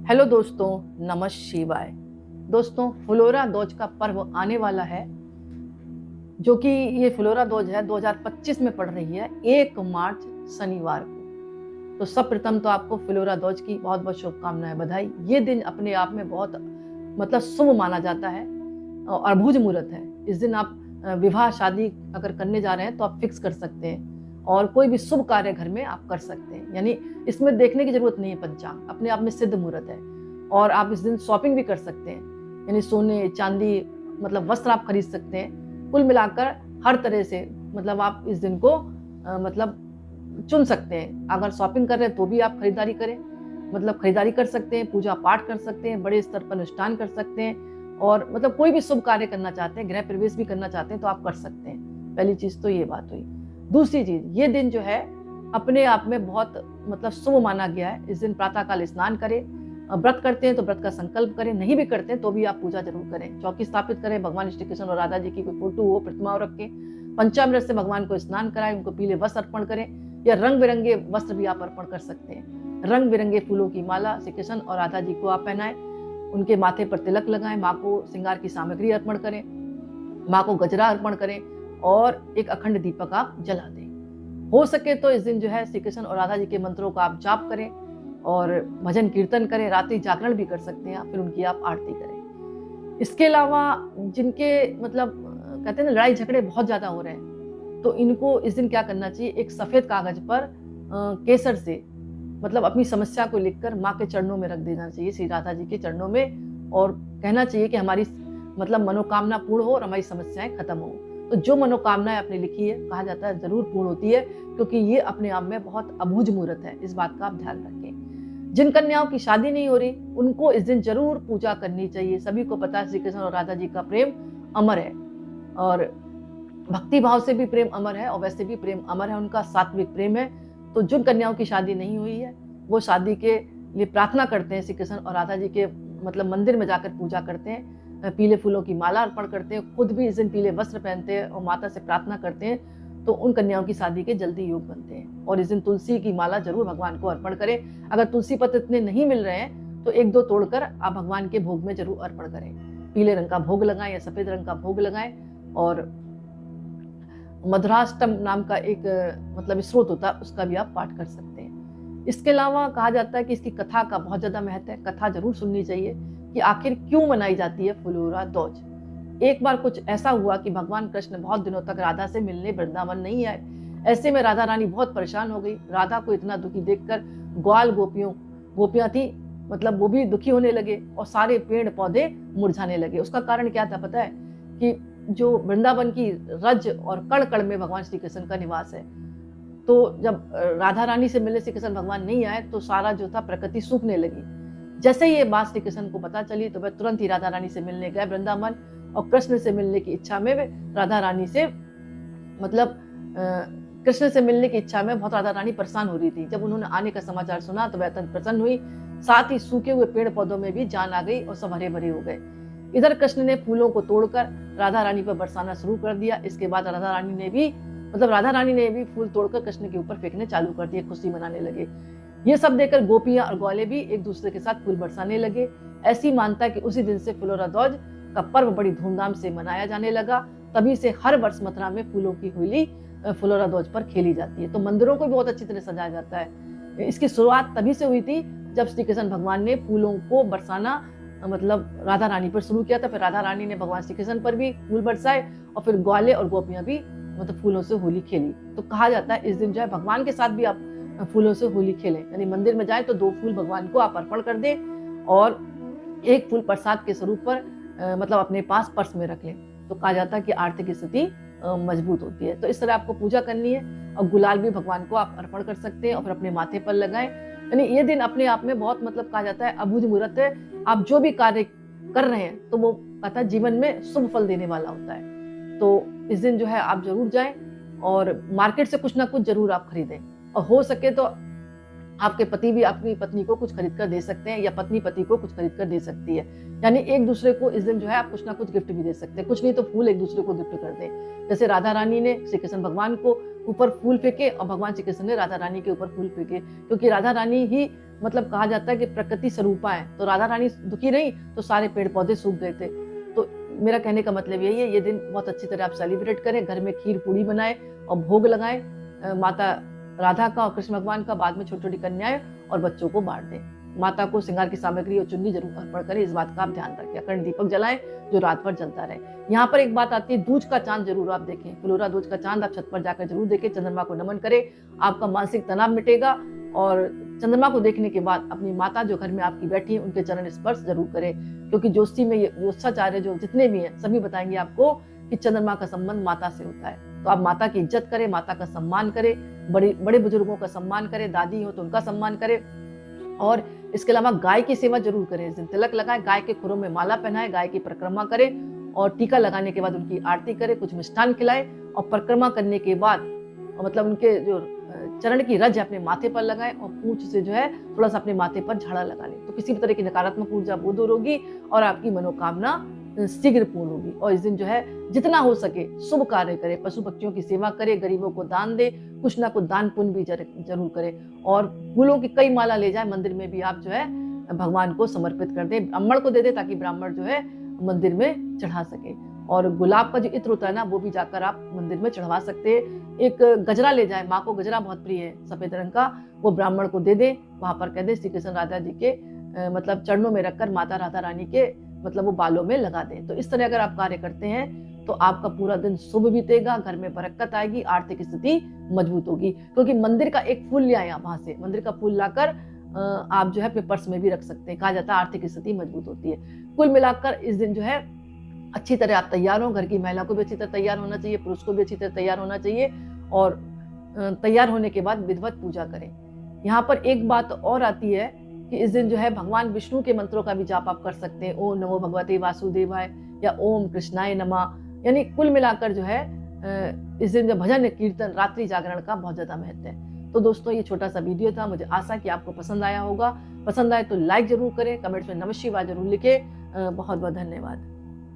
Hello दोस्तों, नमः शिवाय। दोस्तों, फ्लोरा दोज का पर्व आने वाला है, जो कि ये फ्लोरा दोज है 2025 में पड़ रही है 1 मार्च शनिवार को। तो सब प्रथम तो आपको फ्लोरा दोज की बहुत बहुत शुभकामनाएं, बधाई। ये दिन अपने आप में बहुत शुभ माना जाता है और अभुज मुहूर्त है। इस दिन आप विवाह शादी अगर करने जा रहे हैं तो आप फिक्स कर सकते हैं, और कोई भी शुभ कार्य घर में आप कर सकते हैं। यानी इसमें देखने की जरूरत नहीं है, पंचांग अपने आप में सिद्ध मुहूर्त है। और आप इस दिन शॉपिंग भी कर सकते हैं, यानी सोने चांदी वस्त्र आप खरीद सकते हैं। कुल मिलाकर हर तरह से आप इस दिन को चुन सकते हैं। अगर शॉपिंग कर रहे हैं तो भी आप खरीदारी करें, खरीदारी कर सकते हैं, पूजा पाठ कर सकते हैं, बड़े स्तर पर अनुष्ठान कर सकते हैं, और कोई भी शुभ कार्य करना चाहते हैं, गृह प्रवेश भी करना चाहते हैं तो आप कर सकते हैं। पहली चीज तो ये बात हुई। दूसरी चीज, ये दिन जो है अपने आप में बहुत शुभ माना गया है। इस दिन प्रातःकाल स्नान करें, व्रत करते हैं तो व्रत का संकल्प करें, नहीं भी करते हैं तो भी आप पूजा जरूर करें। चौकी स्थापित करें, भगवान श्री कृष्ण और राधा जी की कोई फोटो हो, प्रतिमा हो रखें, पंचामृत से भगवान को स्नान कराएं, उनको पीले वस्त्र अर्पण करें, या रंग बिरंगे वस्त्र भी आप अर्पण कर सकते हैं। रंग बिरंगे फूलों की माला श्री कृष्ण और राधा जी को आप पहनाएं, उनके माथे पर तिलक लगाएं, माँ को श्रृंगार की सामग्री अर्पण करें, माँ को गजरा अर्पण करें, और एक अखंड दीपक आप जला दें। हो सके तो इस दिन जो है श्री कृष्ण और राधा जी के मंत्रों का आप जाप करें और भजन कीर्तन करें, रात्रि जागरण भी कर सकते हैं, फिर उनकी आप आरती करें। इसके अलावा जिनके कहते हैं ना लड़ाई झगड़े बहुत ज्यादा हो रहे हैं, तो इनको इस दिन क्या करना चाहिए, एक सफेद कागज पर केसर से अपनी समस्या को लिखकर माँ के चरणों में रख देना चाहिए, श्री राधा जी के चरणों में, और कहना चाहिए कि हमारी मनोकामना पूर्ण हो और हमारी समस्याएं खत्म हो। तो जो मनोकामनाएं आपने लिखी है, कहा जाता है जरूर पूर्ण होती है, क्योंकि ये अपने आप में बहुत अभुज मुहूर्त है। इस बात का आप ध्यान रखें। जिन कन्याओं की शादी नहीं हो रही, उनको इस दिन जरूर पूजा करनी चाहिए। सभी को पता है श्री कृष्ण और राधा जी का प्रेम अमर है, और भक्ति भाव से भी प्रेम अमर है, और वैसे भी प्रेम अमर है, उनका सात्विक प्रेम है। तो जिन कन्याओं की शादी नहीं हुई है, वो शादी के लिए प्रार्थना करते हैं, श्री कृष्ण और राधा जी के मंदिर में जाकर पूजा करते हैं, पीले फूलों की माला अर्पण करते हैं, खुद भी इस दिन पीले वस्त्र पहनते हैं और माता से प्रार्थना करते हैं, तो उन कन्याओं की शादी के जल्दी योग बनते हैं। और इस दिन तुलसी की माला जरूर भगवान को अर्पण करें। अगर तुलसी पत्र इतने नहीं मिल रहे हैं तो 1-2 तोड़कर आप भगवान के भोग में जरूर अर्पण करें। पीले रंग का भोग लगाएं या सफेद रंग का भोग लगाएं, और मधुराष्टम नाम का एक स्रोत होता है, उसका भी आप पाठ कर सकते हैं। इसके अलावा कहा जाता है कि इसकी कथा का बहुत ज्यादा महत्व है। कथा जरूर सुननी चाहिए कि आखिर क्यों मनाई जाती है फ्लोरा दोज। एक बार कुछ ऐसा हुआ कि भगवान कृष्ण बहुत दिनों तक राधा से मिलने वृंदावन नहीं आए। ऐसे में राधा रानी बहुत परेशान हो गई। राधा को इतना दुखी देखकर ग्वाल गोपियां थी, वो भी दुखी होने लगे, और सारे पेड़ पौधे मुरझाने लगे। उसका कारण क्या था पता है? कि जो वृंदावन की रज और कण कण में भगवान श्री कृष्ण का निवास है। तो जब राधा रानी से मिलने श्री कृष्ण भगवान नहीं आए, तो सारा जो था प्रकृति सूखने लगी। जैसे ये बात श्री कृष्ण को पता चली, तो वह तुरंत ही राधा रानी से मिलने गए वृंदावन, और कृष्ण से मिलने की इच्छा में वे राधा रानी से कृष्ण से मिलने की इच्छा में बहुत राधा रानी परेशान हो रही थी। जब उन्होंने आने का समाचार सुना तो वह अत्यंत प्रसन्न हुई। साथ ही सूखे हुए पेड़ पौधों में भी जान आ गई और सब हरे भरे हो गए। इधर कृष्ण ने फूलों को तोड़कर राधा रानी पर बरसाना शुरू कर दिया। इसके बाद राधा रानी ने भी फूल तोड़कर कृष्ण के ऊपर फेंकने चालू कर दिए, खुशी मनाने लगे। ये सब देखकर गोपियां और ग्वाले भी एक दूसरे के साथ फूल बरसाने लगे। ऐसी मानता है कि उसी दिन से फ्लोरा दोज का पर्व बड़ी धूमधाम से मनाया जाने लगा। तभी से हर वर्ष मथुरा में फूलों की होली फ्लोरा दोज पर खेली जाती है। तो मंदिरों को भी बहुत अच्छी तरह सजाया जाता है। इसकी शुरुआत तभी से हुई थी जब श्री कृष्ण भगवान ने फूलों को बरसाना राधा रानी पर शुरू किया था। फिर राधा रानी ने भगवान श्री कृष्ण पर भी फूल बरसाए, और फिर ग्वाले और गोपियां भी फूलों से होली खेली। तो कहा जाता है इस दिन जो है भगवान के साथ भी आप फूलों से होली खेलें। यानी मंदिर में जाए तो 2 फूल भगवान को आप अर्पण कर दें, और 1 फूल प्रसाद के स्वरूप पर अपने पास पर्स में रख लें। तो कहा जाता है कि आर्थिक स्थिति मजबूत होती है। तो इस तरह आपको पूजा करनी है, और गुलाल भी भगवान को आप अर्पण कर सकते हैं और फिर अपने माथे पर लगाएं। यानी ये दिन अपने आप में बहुत कहा जाता है अभुज मुहूर्त है। आप जो भी कार्य कर रहे हैं तो वो कहता है जीवन में शुभ फल देने वाला होता है। तो इस दिन जो है आप जरूर जाएं, और मार्केट से कुछ ना कुछ जरूर आप खरीदें, और हो सके तो आपके पति भी अपनी पत्नी को कुछ खरीद कर दे सकते हैं, या पत्नी पति को कुछ खरीद कर दे सकती है। यानी एक दूसरे को इस दिन जो है आप कुछ ना कुछ गिफ्ट भी दे सकते हैं। कुछ नहीं तो फूल एक दूसरे को गिफ्ट कर दें। जैसे राधा रानी ने श्री कृष्ण भगवान को ऊपर फूल फेंके, और भगवान श्री कृष्ण ने राधा रानी के ऊपर फूल फेंके, क्योंकि राधा रानी ही मतलब कहा जाता है कि प्रकृति स्वरूपा है, तो राधा रानी दुखी रही तो सारे पेड़ पौधे सूख गए थे। तो मेरा कहने का मतलब यही है, ये दिन बहुत अच्छी तरह आप सेलिब्रेट करें, घर में खीर पूड़ी बनाएं और भोग लगाएं माता राधा का और कृष्ण भगवान का, बाद में छोटी छोटी कन्याएं और बच्चों को बांट दें। माता को श्रृंगार की सामग्री और चुन्नी जरूर अर्पण करें, इस बात का आप ध्यान रखें। अखंड दीपक जलाएं जो रात भर जलता रहे। यहाँ पर एक बात आती है, दूज का चांद जरूर आप देखें, फ्लोरा दूज का चांद आप छत पर जाकर जरूर देखें, चंद्रमा को नमन करें, आपका मानसिक तनाव मिटेगा। और चंद्रमा को देखने के बाद अपनी माता जो घर में आपकी बैठी है उनके चरण स्पर्श जरूर करें, क्योंकि ज्योतिषी में ज्योतिषाचार्य जो जितने भी हैं सभी बताएंगे आपको कि चंद्रमा का संबंध माता से होता है। तो आप माता की इज्जत करें, माता का सम्मान करें, बड़े बुजुर्गों का सम्मान करें, दादी हो तो उनका सम्मान करें। और इसके अलावा गाय की सेवा जरूर करें, इस दिन तिलक लगाएं, गाय के खुरों में माला पहनाएं, गाय की परिक्रमा करें और टीका लगाने के बाद उनकी आरती करें, कुछ मिष्ठान खिलाएं और परिक्रमा करने के बाद मतलब उनके जो चरण की रज अपने माथे पर लगाएं और पूंछ से जो है थोड़ा सा अपने माथे पर झाड़ा लगा लें, तो किसी भी तरह की नकारात्मक ऊर्जा वो दूर होगी और आपकी मनोकामना शीघ्र पूर्ण होगी। और इस दिन जो है जितना हो सके शुभ कार्य करें, पशु पक्षियों की सेवा करें, गरीबों को दान दे, कुछ ना कुछ दान पुण्य भी जरूर करें। और फूलों की कई माला ले जाए, मंदिर में भी आप जो है भगवान को समर्पित कर दें, ब्राह्मण को दे दे ताकि ब्राह्मण जो है मंदिर में चढ़ा सके। और गुलाब का जो इत्र होता है ना वो भी जाकर आप मंदिर में चढ़वा सकते हैं। एक गजरा ले जाए, माँ को गजरा बहुत प्रिय है सफेद रंग का, वो ब्राह्मण को दे दे, वहां पर कह दे श्री कृष्ण राधा जी के मतलब चरणों में रखकर माता राधा रानी के मतलब वो बालों में लगा दें। तो इस तरह अगर आप कार्य करते हैं तो आपका पूरा दिन शुभ बीतेगा, घर में बरकत आएगी, आर्थिक स्थिति मजबूत होगी। क्योंकि मंदिर का एक फूल ले आया, वहां से मंदिर का फूल लाकर आप जो है अपने पर्स में भी रख सकते हैं, कहा जाता है आर्थिक स्थिति मजबूत होती है। कुल मिलाकर इस दिन जो है अच्छी तरह आप तैयार हो, घर की महिला को भी अच्छी तरह तैयार होना चाहिए, पुरुष को भी अच्छी तरह तैयार होना चाहिए और तैयार होने के बाद विधिवत पूजा करें। यहाँ पर एक बात और आती है कि इस दिन जो है भगवान विष्णु के मंत्रों का भी जाप आप कर सकते हैं, ओम नमो भगवते वासुदेवाय या ओम कृष्णाय नमः। यानी कुल मिलाकर जो है इस दिन जो भजन कीर्तन रात्रि जागरण का बहुत ज्यादा महत्व है। तो दोस्तों ये छोटा सा वीडियो था, मुझे आशा कि आपको पसंद आया होगा। पसंद आए तो लाइक जरूर करें, कमेंट्स में नमः शिवाय जरूर लिखें। बहुत बहुत धन्यवाद।